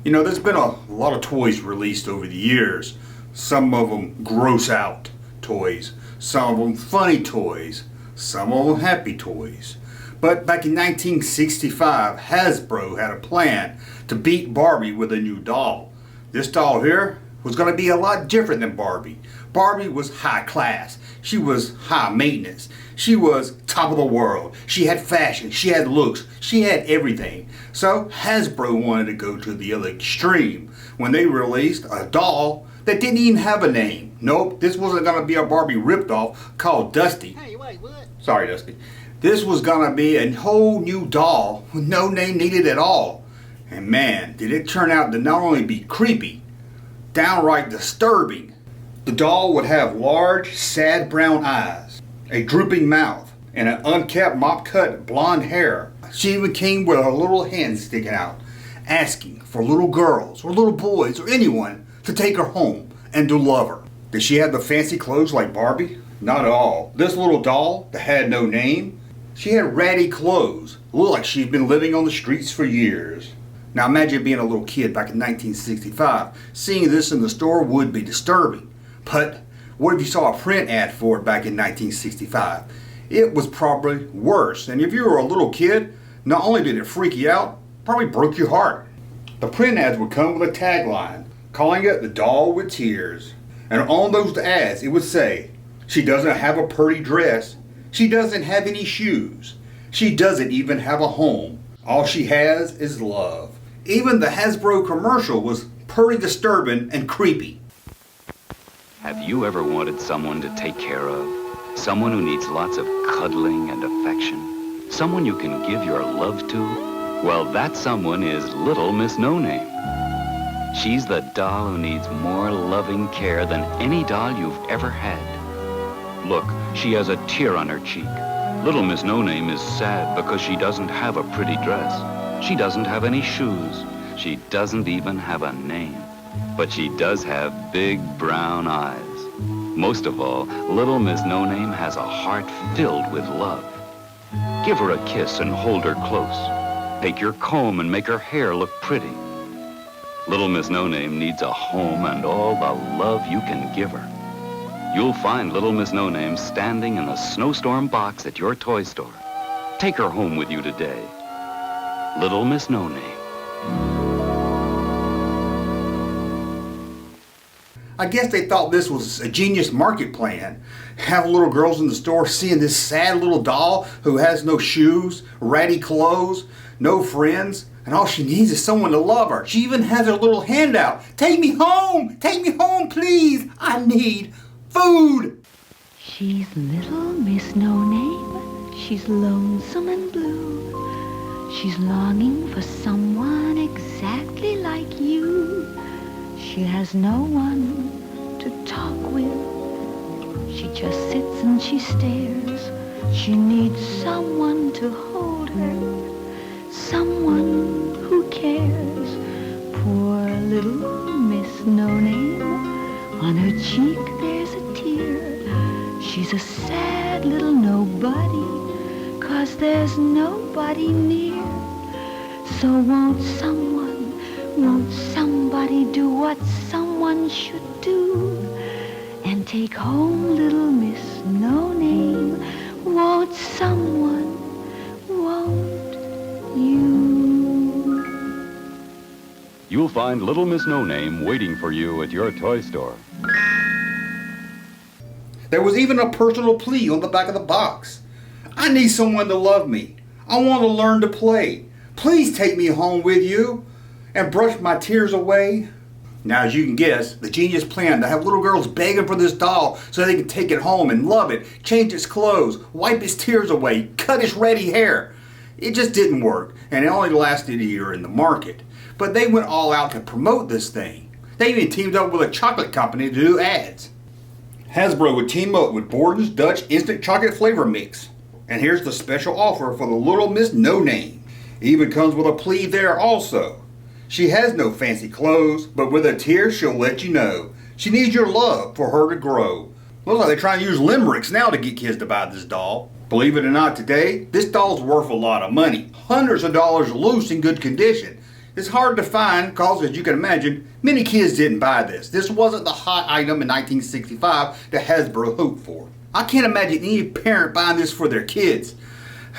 You know, there's been a lot of toys released over the years. Some of them gross out toys, some of them funny toys, some of them happy toys. But back in 1965, Hasbro had a plan to beat Barbie with a new doll. This doll here was going to be a lot different than Barbie. Barbie was high class. She was high maintenance. She was top of the world. She had fashion. She had looks. She had everything. So Hasbro wanted to go to the other extreme when they released a doll that didn't even have a name. Nope, this wasn't going to be a Barbie ripped off called Dusty. Hey, wait, what? Sorry, Dusty. This was going to be a whole new doll with no name needed at all. And man, did it turn out to not only be creepy, downright disturbing. The doll would have large, sad brown eyes, a drooping mouth, and an unkept mop-cut blonde hair. She even came with her little hand sticking out, asking for little girls or little boys or anyone to take her home and to love her. Did she have the fancy clothes like Barbie? Not at all. This little doll that had no name, she had ratty clothes. Looked like she'd been living on the streets for years. Now imagine being a little kid back in 1965. Seeing this in the store would be disturbing. But what if you saw a print ad for it back in 1965? It was probably worse. And if you were a little kid, not only did it freak you out, probably broke your heart. The print ads would come with a tagline, calling it the doll with tears. And on those ads it would say, she doesn't have a pretty dress. She doesn't have any shoes. She doesn't even have a home. All she has is love. Even the Hasbro commercial was pretty disturbing and creepy. Have you ever wanted someone to take care of? Someone who needs lots of cuddling and affection? Someone you can give your love to? Well, that someone is Little Miss No Name. She's the doll who needs more loving care than any doll you've ever had. Look, she has a tear on her cheek. Little Miss No Name is sad because she doesn't have a pretty dress. She doesn't have any shoes. She doesn't even have a name. But she does have big brown eyes. Most of all, Little Miss No Name has a heart filled with love. Give her a kiss and hold her close. Take your comb and make her hair look pretty. Little Miss No Name needs a home and all the love you can give her. You'll find Little Miss No Name standing in a snowstorm box at your toy store. Take her home with you today. Little Miss No Name. I guess they thought this was a genius market plan. Have little girls in the store seeing this sad little doll who has no shoes, ratty clothes, no friends, and all she needs is someone to love her. She even has her little hand out. Take me home! Take me home, please! I need food! She's Little Miss No Name. She's lonesome and blue. She's longing for someone exactly like you. She has no one to talk with. She just sits and she stares. She needs someone to hold her, someone who cares. Poor Little Miss No Name, on her cheek there's a tear. She's a sad little nobody, 'cause there's nobody near. So won't somebody do what someone should do and take home Little Miss No Name? Won't someone, won't you? You'll find Little Miss No Name waiting for you at your toy store. There was even a personal plea on the back of the box. I need someone to love me. I want to learn to play. Please take me home with you and brush my tears away. Now, as you can guess, the genius plan to have little girls begging for this doll so they can take it home and love it, change its clothes, wipe its tears away, cut its ratty hair. It just didn't work, and it only lasted a year in the market. But they went all out to promote this thing. They even teamed up with a chocolate company to do ads. Hasbro would team up with Borden's Dutch Instant Chocolate Flavor Mix. And here's the special offer for the Little Miss No Name. It even comes with a plea there also. She has no fancy clothes, but with a tear she'll let you know. She needs your love for her to grow. Looks like they're trying to use limericks now to get kids to buy this doll. Believe it or not today, this doll's worth a lot of money. Hundreds of dollars loose in good condition. It's hard to find because, as you can imagine, many kids didn't buy this. This wasn't the hot item in 1965 that Hasbro hoped for. I can't imagine any parent buying this for their kids.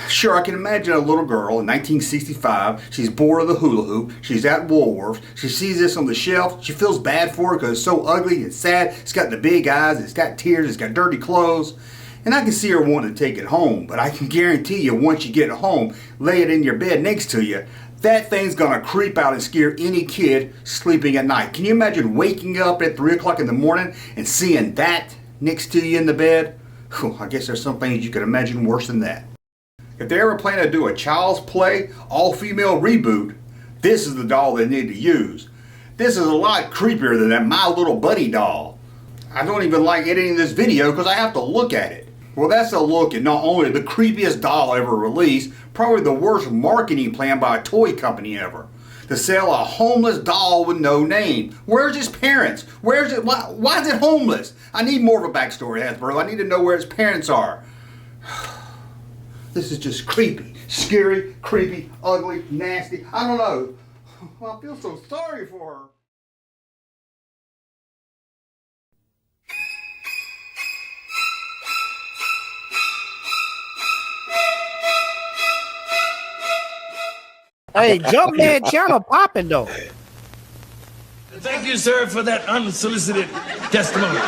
Sure, I can imagine a little girl in 1965. She's bored of the hula hoop. She's at Woolworths. She sees this on the shelf. She feels bad for it because it's so ugly and sad. It's got the big eyes. It's got tears. It's got dirty clothes. And I can see her wanting to take it home. But I can guarantee you, once you get it home, lay it in your bed next to you, that thing's going to creep out and scare any kid sleeping at night. Can you imagine waking up at 3 o'clock in the morning and seeing that next to you in the bed? Whew, I guess there's some things you can imagine worse than that. If they ever plan to do a Child's Play all-female reboot, this is the doll they need to use. This is a lot creepier than that My Little Buddy doll. I don't even like editing this video because I have to look at it. Well, that's a look at not only the creepiest doll ever released, probably the worst marketing plan by a toy company ever. To sell a homeless doll with no name. Where's his parents? Where's it? Why is it homeless? I need more of a backstory, Hasbro. I need to know where his parents are. This is just creepy, scary, creepy, ugly, nasty. I don't know. I feel so sorry for her. Hey, Junkman channel popping though. Thank you, sir, for that unsolicited testimony.